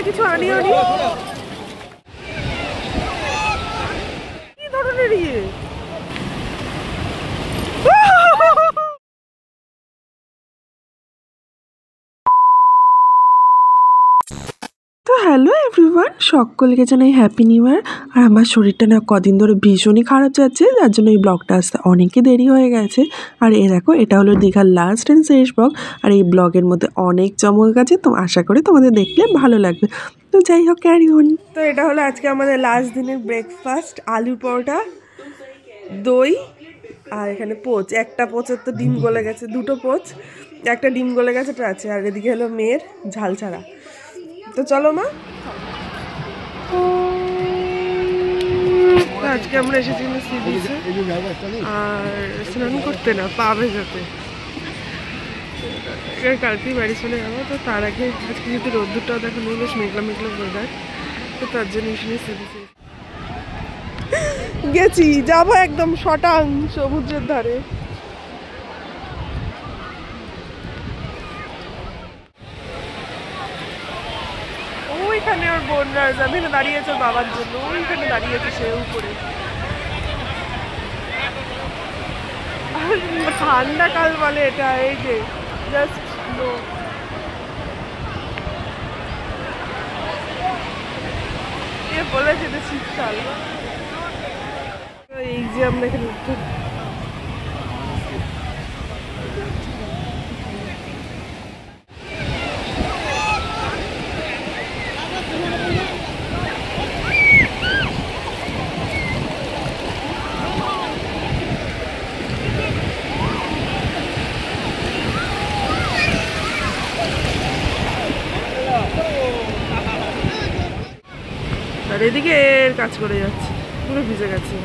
কিছু আনিও নি। কি ধরনের ইয়ে তো হ্যালো এভরিওয়ান, সকলকে জানাই হ্যাপি নিউ ইয়ার। আর আমার শরীরটা না কদিন ধরে ভীষণই খারাপ যাচ্ছে, যার জন্য এই ব্লগটা আসতে অনেকই দেরি হয়ে গেছে। আর দেখো, এটা হলো দীঘার লাস্ট অ্যান্ড শেষ ব্লগ। আর এই ব্লগের মধ্যে অনেক চমক আছে, তো আশা করি তোমাদের দেখলে ভালো লাগবে। তো যাই হোক, ক্যারি অন। তো এটা হলো আজকে আমাদের লাস্ট দিনের ব্রেকফাস্ট, আলু পরোটা, দই, আর এখানে পোচ। একটা পোচের তো ডিম গলে গেছে, দুটো পোচ, একটা ডিম গলে গেছে আছে। আর এদিকে হলো মেয়ের ঝাল ছাড়া। তো চলো মা, আজকে আমরা এসেছি সি বিচে আর স্নান করতে না, পা ভেজাতে। কালকেই বাড়ি চলে যাবো, তো তার আগে আজকে যদি রোদ্দুরটাও দেখো নেই, বেশ মেঘলা মেঘলা ওয়েদার, তো তার জন্য এসে সি বিচে গেছি। যাবো একদম শটাং সমুদ্রের ধারে। ওইখানে ওর বোনরা যাবে না, দাঁড়িয়েছে ওর বাবার জন্য, ওইখানে দাঁড়িয়েছে সে উপরে। ঠান্ডা কাল বলে এটা, এই যে জাস্ট বলেছে এটা শীতকাল। এই যে আমরা এখানে আর এদিকে এর কাজ করে যাচ্ছে, পুরো ভিজে গেছে।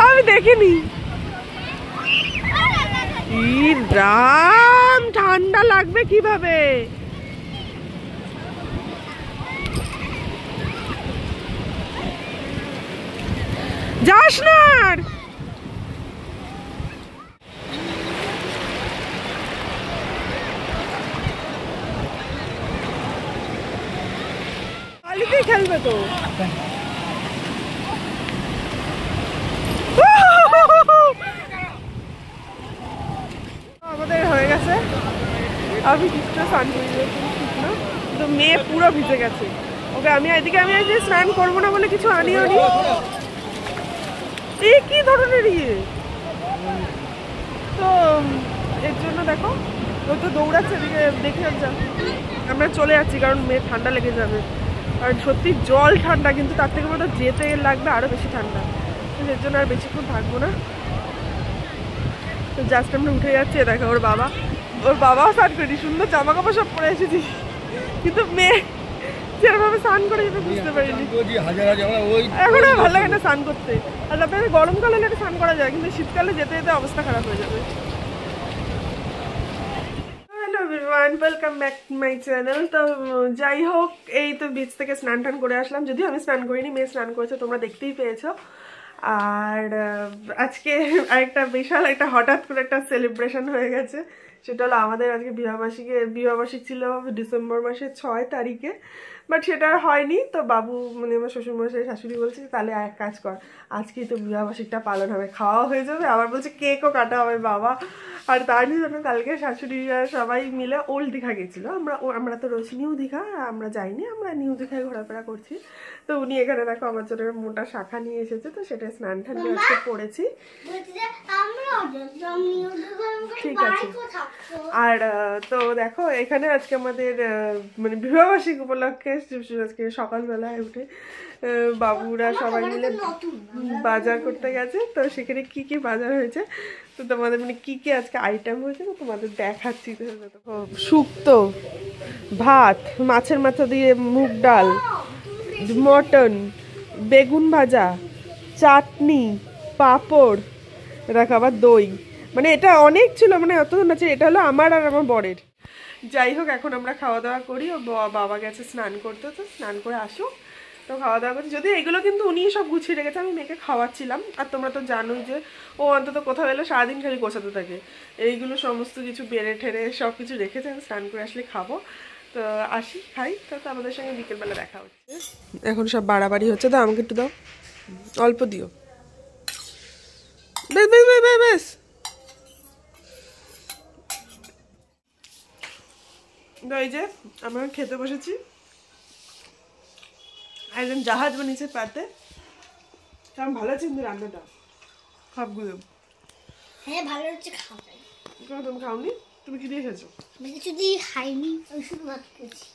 আমি দেখিনি। রাম, ঠান্ডা লাগবে কিভাবে? যাস না। বালিতেই খেলবে তো। আমাদের হয়ে গেছে, আমি কিছুটা স্নান করি না, তো মেয়ে পুরো ভিজে গেছে। ওকে আমি এদিকে আমি আজ স্নান করবো না বলে কিছু আনিও নি। এই কি ধরনের ইয়ে, তো এর জন্য দেখো ও তো দৌড়াচ্ছে, এদিকে দেখে আমরা চলে যাচ্ছি, কারণ মেয়ে ঠান্ডা লেগে যাবে। আর সত্যি জল ঠান্ডা, কিন্তু তার থেকে মতো যেতে লাগবে আরো বেশি ঠান্ডা, এর জন্য আর বেশিক্ষণ থাকবো না। তো জাস্ট আমরা উঠে যাচ্ছি, দেখো ওর বাবাও স্নান করি, সুন্দর জামা কাপড় সব পরে এসেছি, কিন্তু মেয়ে যেরকম স্নান করে যেতে বুঝতে পারিনি। এখন আর ভালো লাগে না স্নান করতে। আর তারপরে গরমকালে হলে স্নান করা যায়, কিন্তু শীতকালে যেতে যেতে অবস্থা খারাপ হয়ে যাবে। Hello everyone, welcome back to my channel. তো যাই হোক, এই তো বিচ থেকে স্নান টান করে আসলাম, যদিও আমি স্নান করিনি, মেয়ে স্নান করেছে, তোমরা দেখতেই পেয়েছো। আর আজকে আরেকটা বিশাল একটা হঠাৎ করে একটা সেলিব্রেশন হয়ে গেছে, সেটা হলো আমাদের আজকে বিবাহবার্ষিক ছিল ডিসেম্বর মাসের 6 তারিখে, বাট সেটা আর হয়নি। তো বাবু মানে আমার শ্বশুরমশাই শাশুড়ি বলছে তাহলে এক কাজ কর, আজকেই তো বিবাহবার্ষিকটা পালন হবে, খাওয়া হয়ে যাবে, আবার বলছে কেকও কাটা হবে বাবা। আর তার জন্য কালকে শাশুড়িরা সবাই মিলে ওল্ড দীঘা গেছিলো। আমরা তো রয়েছি নিউ দীঘা, আমরা যাইনি, আমরা নিউ দীঘায় ঘোরাফেরা করছি। তো উনি এখানে দেখো আমার জন্য মোটা শাখা নিয়ে এসেছে, তো সেটা স্নান টান আজকে পড়েছি, ঠিক আছে। আর তো দেখো এখানে আজকে আমাদের মানে বিবাহবার্ষিক উপলক্ষে আজকে সকালবেলায় উঠে বাবুরা সবাই মিলে বাজার করতে গেছে। তো সেখানে কি কি বাজার হয়েছে, তো তোমাদের মানে কি কি আজকে আইটেম হয়েছে তো তোমাদের দেখাচ্ছি। শুক্তো, ভাত, মাছের মাথা দিয়ে মুগ ডাল, মটন, বেগুন ভাজা, চাটনি, পাঁপড়, দেখো আবার দই, মানে এটা অনেক ছিল, মানে এত আছে। এটা হলো আমার আর আমার বরের। যাই হোক, এখন আমরা খাওয়া দাওয়া করি, ও বাবা গেছে স্নান করতে, তো স্নান করে আসো, তো তো খাওয়া দাওয়া করছি, যদি এগুলো কিন্তু উনিই সব গুছিয়ে রেখেছে, আমি মেয়েকে খাওয়াচ্ছিলাম। আর তোমরা তো জানোই যে ও অন্তত কোথাও এলে সারাদিন খালি গোছাতে থাকে। এইগুলো সমস্ত কিছু বেড়ে ঠেড়ে সব কিছু রেখেছে, আমি স্নান করে আসলে খাবো। তো আসি, খাই, তো আমাদের সঙ্গে বিকেলবেলা দেখা হচ্ছে। এখন সব বাড়াবাড়ি হচ্ছে, তো আমাকে একটু দাও, অল্প দিও। বেশ বেশ বেশ বেশ বেশ। এই যে আমরা খেতে বসেছি, একজন জাহাজ বানিয়েছে পাতে। কেমন ভালো আছে কিন্তু রান্নাটা সবগুলো? হ্যাঁ ভালো হচ্ছে, খাবে। তুমি খাওনি? তুমি কি দিয়ে খেয়েছো? আমি কিছু দিয়ে খাইনি, আমি শুধু ভাত খেয়েছি।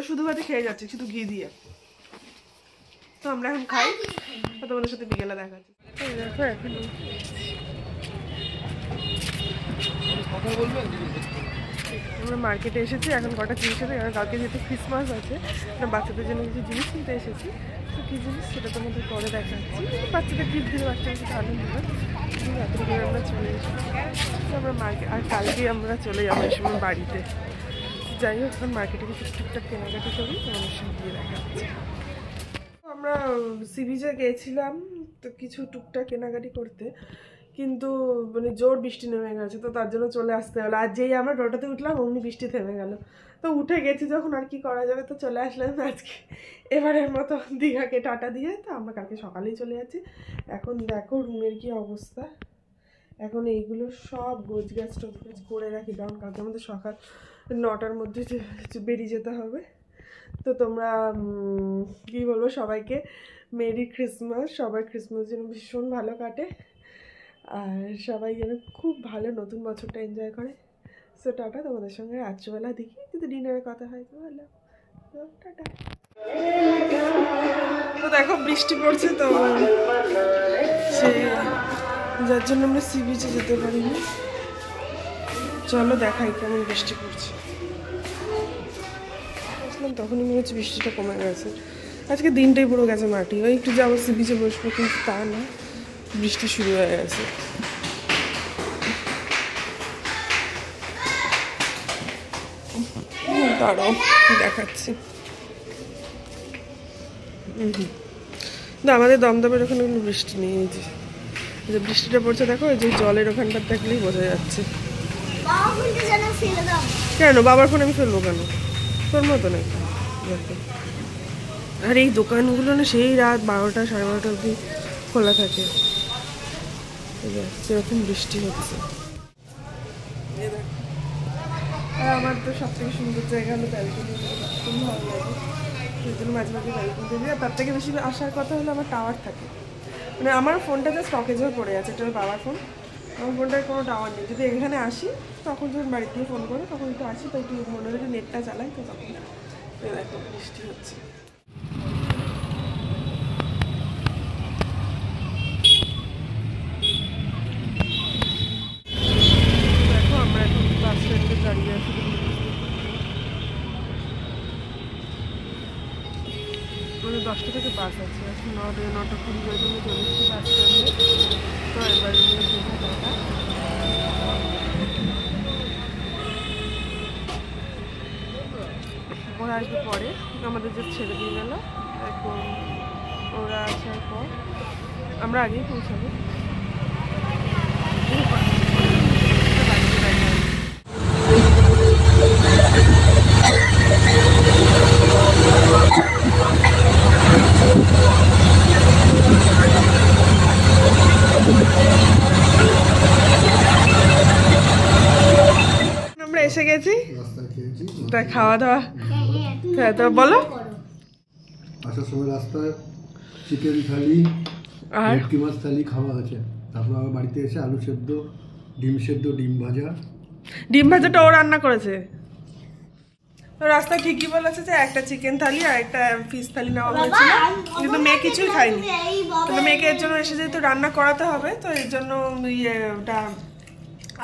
শুধু ভাতে খেয়ে যাচ্ছে, শুধু ঘি দিয়ে। তো আমরা এখন খাই, তোমাদের সাথে বিকেলে দেখা যাচ্ছে। দেখো এখন আমরা মার্কেটে এসেছি, এখন কটা জিনিস আছে, কারণ কালকে যেহেতু ক্রিসমাস আছে, বাচ্চাদের জন্য কিছু জিনিস কিনতে এসেছি। তো কী জিনিস সেটা তোমাদের পরে দেখাচ্ছি। বাচ্চাদের গিফট দিলে বাচ্চারা কিছু আনন্দ হয়। রাত্রে করে আমরা চলে এসেছি, তো আমরা মার্কেট, আর কালকে আমরা চলে যাবো এই সময় বাড়িতে। যাই হোক, এখন মার্কেটে কিছু টুকটাক কেনাকাটি করি, তোমাদের সঙ্গে গিয়ে দেখা যাচ্ছে। আমরা সি বিচে গিয়েছিলাম তো কিছু টুকটাক কেনাকাটি করতে, কিন্তু মানে জোর বৃষ্টি নেমে গেছে, তো তার জন্য চলে আসতে হলো। আর যেই আমরা টোটোতে উঠলাম অমনি বৃষ্টি থেমে গেল। তো উঠে গেছি যখন, আর কি করা যাবে, তো চলে আসলাম আজকে এবারের মতো দীঘাকে টাটা দিয়ে। তো আমরা কালকে সকালেই চলে যাচ্ছি। এখন দেখো রুমের কি অবস্থা, এখন এইগুলো সব গোছগাছ টোছগাছ করে রাখি, কারণ কালকে আমাদের সকাল 9টার মধ্যে বেরিয়ে যেতে হবে। তো তোমরা কী বলবো, সবাইকে মেরি ক্রিসমাস। সবার ক্রিসমাস যেন ভীষণ ভালো কাটে, আর সবাই যেন খুব ভালো নতুন বছরটা এনজয় করে। সো টাটা, তোমাদের সঙ্গে রাত্রিবেলা দেখি যদি ডিনারের কথা হয় তো ভালো। তো টাটা। তো দেখো বৃষ্টি পড়ছে, তো সে যার জন্য আমরা সি বিচে যেতে পারিনি। চলো দেখাই কেমন বৃষ্টি পড়ছে। আসলাম তখনই মনে হচ্ছে বৃষ্টিটা কমে গেছে। আজকে দিনটাই পুরো গেছে মাটি। ওই একটু যাবো সি বিচে বসবো, কিন্তু তা না, বৃষ্টি শুরু হয়ে গেছে। দাঁড়াও দেখাচ্ছি। না, আমাদের দমদমের ওখানে কোনো বৃষ্টি নেই। এই যে বৃষ্টিটা পড়ছে দেখো, এই যে জলের ওখানটা দেখলেই বোঝা যাচ্ছে। কেন বাবার ফোন আমি ফেলবো কেন? তোর মতো নাকি? আর এই দোকানগুলো না সেই রাত 12টা 12:30 অবধি খোলা থাকে। সেরকম বৃষ্টি হচ্ছে। আর আমার তো সব থেকে সুন্দর জায়গা হলো ব্যালকনি, খুব ভালো লাগে। সেই জন্য মাঝে মাঝে ব্যালকনিতে যাই। আর তার থেকে বেশি আসার কথা হলো আমার টাওয়ার থাকে, মানে আমার ফোনটা জাস্ট স্টকেজ হয়ে পড়ে আছে। এটা বাবার ফোন, আমার ফোনটার কোনো টাওয়ার নেই। যদি এখানে আসি তখন যখন বাড়ি থেকে ফোন করে তখন একটু আসি, তো একটু মনে হলে নেটটা চালাই, তো তখন দেখো বৃষ্টি হচ্ছে। দেখো আমরা এখন বাস স্ট্যান্ডে দাঁড়িয়ে আছি, মানে 10টা থেকে বাস আছে। এখন 9টা 20 বাজে আমি চলে এসেছি বাস স্ট্যান্ডে। তো এবার দীঘা টাটা। ওরা আসবে পরে, আমাদের যে ছেড়ে দিয়ে গেল, এখন ওরা আসার পর আমরা আগেই পৌঁছাবো। আমরা এসে গেছি, তাই খাওয়া দাওয়া। হ্যাঁ তো বলো। আসার সময় রাস্তায় চিকেন থালি আর ভেটকি মাছ থালি খাওয়া আছে। তারপর আবার বাড়িতে এসে আলু সেদ্ধ, ডিম সেদ্ধ, ডিম ভাজা। ডিম ভাজাটা ও রান্না করেছে। তো রাস্তায় ঠিকই বলেছে যে একটা চিকেন থালি আর একটা ফিশ থালি নেওয়া হয়েছিল, কিন্তু মেয়ে কিছুই খায়নি। কিন্তু মেয়েকে এর জন্য এসে যেহেতু রান্না করাতে হবে, তো এর জন্য ওটা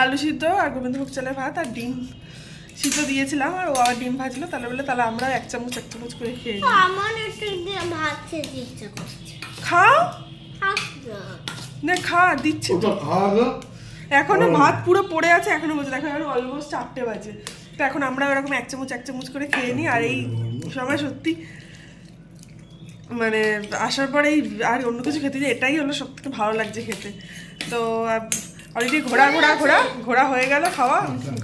আলু সিদ্ধ আর গোবিন্দভোগ চালের ভাত আর ডিম সিদ্ধ দিয়েছিলাম, আর ও আবার ডিম ভাজলো। তাহলে আমরা 1 চামচ 1 চামচ করে খেয়ে নিই। আমার একটু ভাত খেতে ইচ্ছা করছে। খাও না, খা, দিচ্ছি তো। এখনো ভাত পুরো পড়ে আছে, এখনো বলছে দেখো এখন অলমোস্ট 4টে বাজে। তো এখন আমরা ওরকম 1 চামচ 1 চামচ করে খেয়ে নিই। আর এই সময় সত্যি মানে আসার পরেই আর অন্য কিছু খেতে যে এটাই হলো সব থেকে ভালো লাগছে খেতে। তো অলরেডি ঘোরা হয়ে গেল,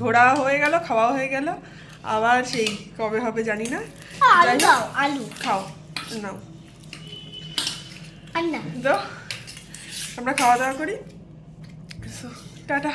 ঘোরা হয়ে গেল, খাওয়া হয়ে গেল, আবার সেই কবে হবে জানি না। আলু দাও, আলু খাও নাও। আর না তো আমরা খাওয়া দাওয়া করি। টাটা।